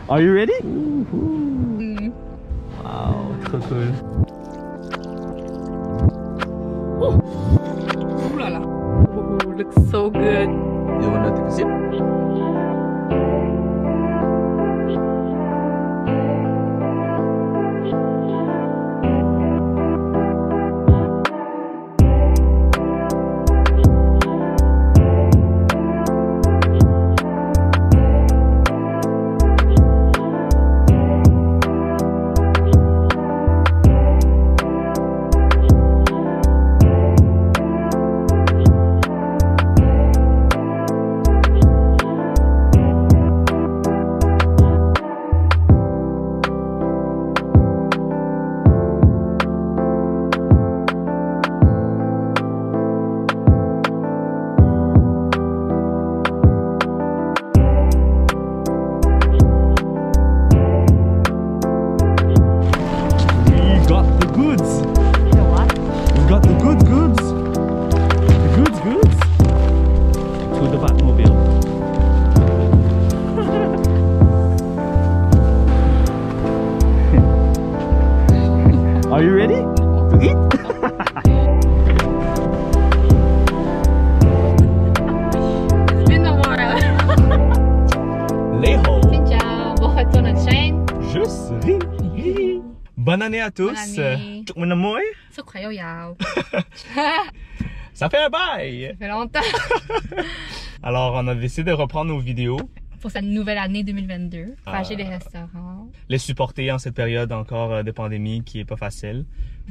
Are you ready? Mm. Wow, trop cool. Ooh la la. Ooh, looks so good. You wanna take a sip? Are you ready to eat? It's been a while. Lého. Xin chào, bon retour à notre chaîne. Juste rire. Bonne année à tous. Bonne année. Chúc mừng năm mới. Sức khỏe yêu giàu. Ça fait un bail. Ça fait longtemps. Alors, on a décidé de reprendre nos vidéos. Pour cette nouvelle année 2022, partager les restaurants. Les supporter en cette période encore de pandémie qui est pas facile.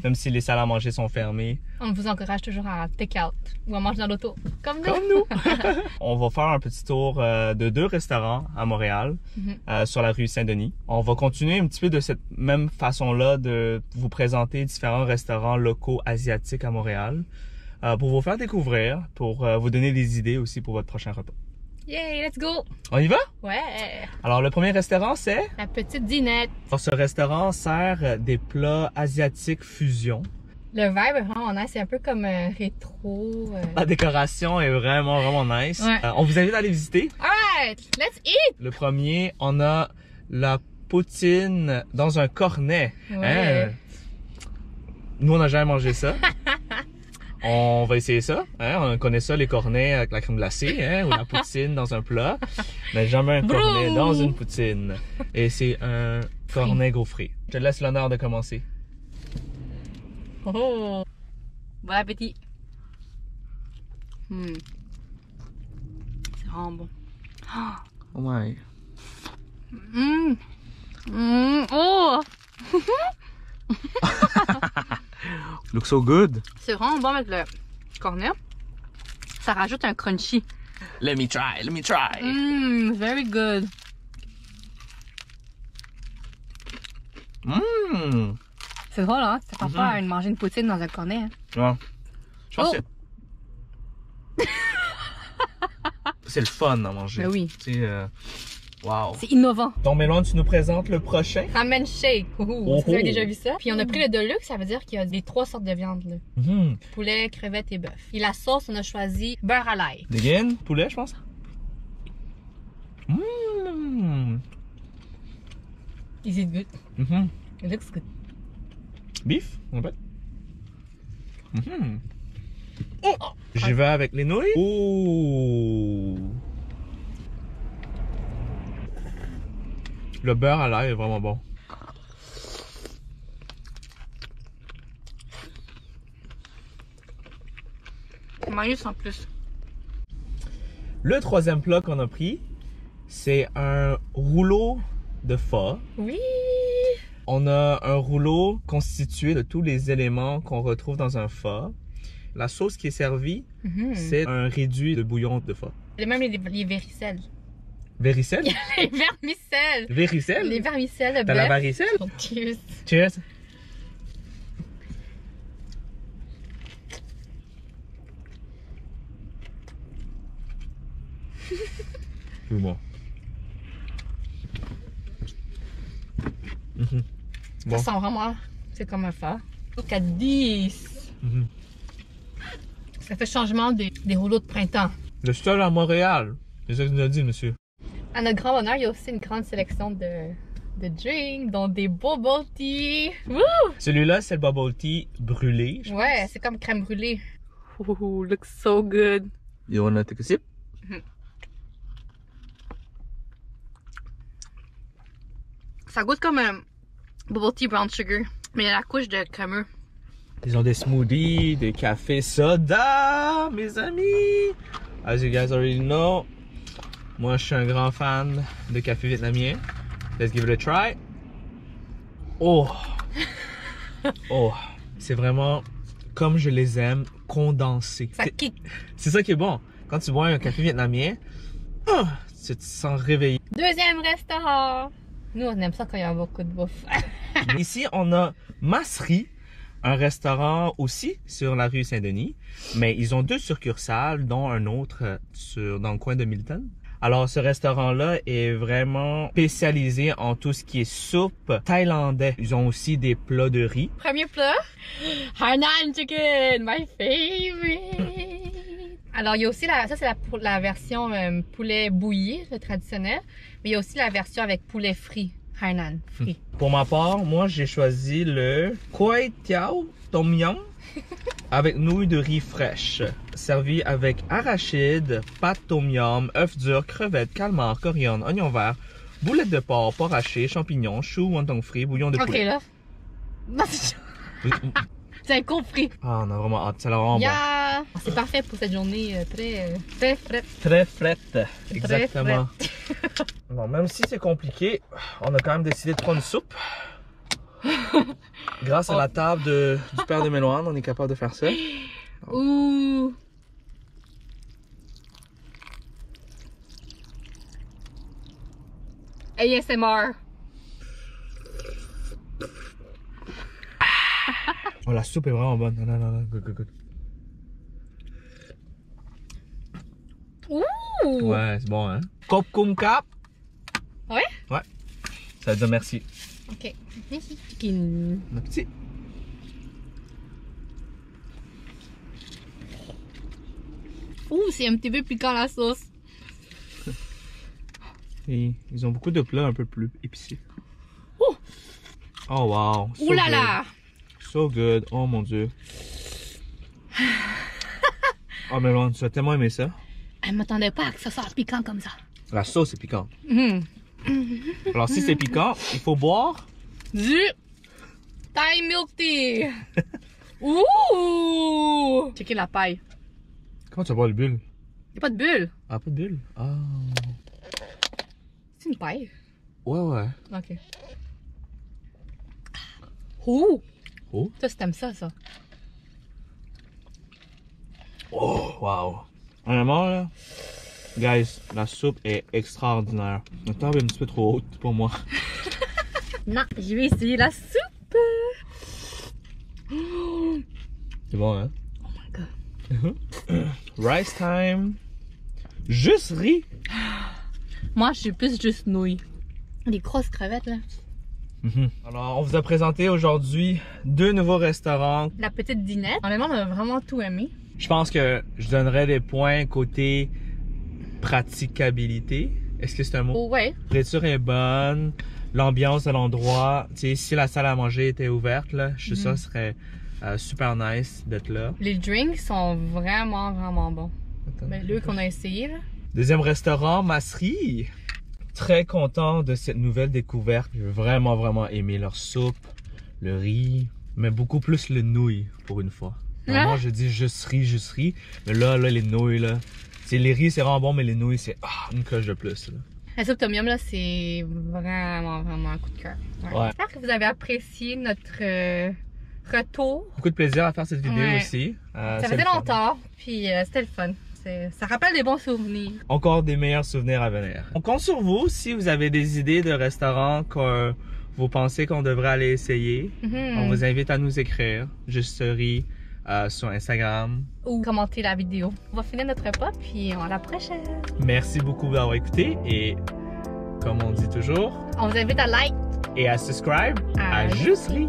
Même si les salles à manger sont fermées. On vous encourage toujours à take-out ou à manger dans l'auto. Comme nous. Comme nous. On va faire un petit tour de 2 restaurants à Montréal, sur la rue Saint-Denis. On va continuer un petit peu de cette même façon-là de vous présenter différents restaurants locaux asiatiques à Montréal. Pour vous faire découvrir, pour vous donner des idées aussi pour votre prochain repas. Yay, let's go! On y va? Ouais! Alors, le premier restaurant, c'est... La petite dinette. Ce restaurant sert des plats asiatiques fusion. Le vibe est vraiment nice, c'est un peu comme rétro. La décoration est vraiment nice. Ouais. On vous invite à aller visiter. Alright, let's eat! Le premier, on a la poutine dans un cornet. Ouais. Hein? Nous, on n'a jamais mangé ça. On va essayer ça. Hein? On connaît ça, les cornets avec la crème glacée, hein? Ou la poutine dans un plat. Mais jamais un cornet Brouh! dans une poutine. Et c'est un cornet gaufré. Je te laisse l'honneur de commencer. Oh! Bon appétit! C'est vraiment bon. Ouais. Oh! Looks so good. C'est vraiment bon avec le cornet. Ça rajoute un crunchy. Let me try, let me try. Very good. C'est drôle, hein? Ça tente pas à manger une poutine dans un cornet. Hein? Ouais. Je pense que c'est le fun à manger. Ben oui. Wow. C'est innovant. Donc, Méloine, tu nous présentes le prochain? Ramen shake. Vous avez déjà vu ça? Puis on a pris le deluxe, ça veut dire qu'il y a les 3 sortes de viande. Là. Poulet, crevette et bœuf. Et la sauce, on a choisi beurre à l'ail. Again, poulet, je pense. Is it good? It looks good. Beef, on va. J'y vais avec les nouilles. Oh! Le beurre à l'ail est vraiment bon. Maïs en plus. Le troisième plat qu'on a pris, c'est un rouleau de pho. Oui! On a un rouleau constitué de tous les éléments qu'on retrouve dans un pho. La sauce qui est servie, c'est un réduit de bouillon de pho. Et même les vermicelles. Vermicelle? Les vermicelles! Vermicelle? Les vermicelles de T'as la bœuf. varicelle? Cheers! Cheers! C'est bon. Bon. Ça sent vraiment, c'est comme un phare. Look at this! Ça fait changement des rouleaux de printemps. Le seul à Montréal. C'est ça que tu nous as dit, monsieur. À notre grand bonheur, il y a aussi une grande sélection de drinks, dont des bubble tea. Celui-là, c'est le bubble tea brûlé. Ouais, c'est comme crème brûlée. Ooh, looks so good. You wanna take a sip? Ça goûte comme un bubble tea brown sugar, mais il y a la couche de crémeux. Ils ont des smoothies, des cafés soda, mes amis. As you guys already know, moi je suis un grand fan de café vietnamien. Let's give it a try. Oh! Oh! C'est vraiment comme je les aime, condensés. Ça kick. C'est ça qui est bon. Quand tu bois un café vietnamien, tu te sens réveillé. Deuxième restaurant. Nous, on aime ça quand il y a beaucoup de bouffe. Ici, on a Masserie, un restaurant aussi sur la rue Saint-Denis, mais ils ont 2 succursales, dont un autre dans le coin de Milton. Alors, ce restaurant-là est vraiment spécialisé en tout ce qui est soupe thaïlandais. Ils ont aussi des plats de riz. Premier plat, Hainan Chicken, my favorite. Alors, il y a aussi ça c'est la version poulet bouilli, le traditionnel, mais il y a aussi la version avec poulet frit, Hainan frit. Pour ma part, moi, j'ai choisi le Kway Teow Tom Yum avec nouilles de riz fraîches, servi avec arachides, pâte tom yum, œufs durs, crevettes, calmars, coriandre, oignons verts, boulettes de porc, porc haché, champignons, choux, wonton frit, bouillon de poulet. Ok, là. Non, c'est un compris. Ah, on a vraiment hâte, ça a l'air vraiment bon. C'est parfait pour cette journée très frette. Très frette, exactement. Bon, même si c'est compliqué, on a quand même décidé de prendre une soupe. Grâce à la table du père de Méloine, on est capable de faire ça. Ouh! ASMR. Oh, la soupe est vraiment bonne. Non, non, non, good, good, good. Ouh! Ouais, c'est bon, hein? Kop kum kap. Ouais? Ouais. Ça veut dire merci. Ok. Merci, chicken. Le petit. Ouh, c'est un petit peu piquant la sauce. Et ils ont beaucoup de plats un peu plus épicés. Ouh! Oh wow! So Ouh là good. là! So good! Oh mon dieu! Oh Méloine, tu as tellement aimé ça? Elle m'attendait pas à que ça soit piquant comme ça. La sauce est piquante. Alors si c'est piquant, il faut boire Du Thai milk tea. Ouh! Checker la paille. Comment tu vas boire le bulle? Y'a pas de bulle. Ah, pas de bulle? Ah. C'est une paille. Ouais, ouais. Ok. Ouh! Oh. Toi, si t'aimes ça, ça. Oh, wow. Honnêtement, là, guys, la soupe est extraordinaire. La table est un petit peu trop haute pour moi. Non, je vais essayer la soupe. C'est bon, hein? Oh my god. Rice time. Juste riz. Moi, je suis plus juste nouilles. Les grosses crevettes, là. Alors, on vous a présenté aujourd'hui 2 nouveaux restaurants. La petite dinette. Honnêtement, on a vraiment tout aimé. Je pense que je donnerais des points côté praticabilité. Est-ce que c'est un mot? Oh, ouais. La nourriture est bonne. L'ambiance de l'endroit. Tu sais, si la salle à manger était ouverte, là, je suis sûr que ce serait super nice d'être là. Les drinks sont vraiment, vraiment bons. Ben, le qu'on a essayé, là. Deuxième restaurant, Masserie. Très content de cette nouvelle découverte. J'ai vraiment, vraiment aimé leur soupe, le riz, mais beaucoup plus le nouilles pour une fois. Moi, je dis juste riz, mais là, les nouilles, là. C'est les riz, c'est vraiment bon, mais les nouilles, c'est une coche de plus, là. La soupe tom yum, là, c'est vraiment, vraiment un coup de cœur. Ouais. J'espère que vous avez apprécié notre retour. Beaucoup de plaisir à faire cette vidéo aussi. Ça faisait longtemps, puis c'était le fun. Ça rappelle des bons souvenirs. Encore des meilleurs souvenirs à venir. On compte sur vous si vous avez des idées de restaurants que vous pensez qu'on devrait aller essayer. On vous invite à nous écrire. Justerie sur Instagram. Ou commenter la vidéo. On va finir notre repas, puis à la prochaine. Merci beaucoup d'avoir écouté et comme on dit toujours, on vous invite à like et à subscribe à Justerie.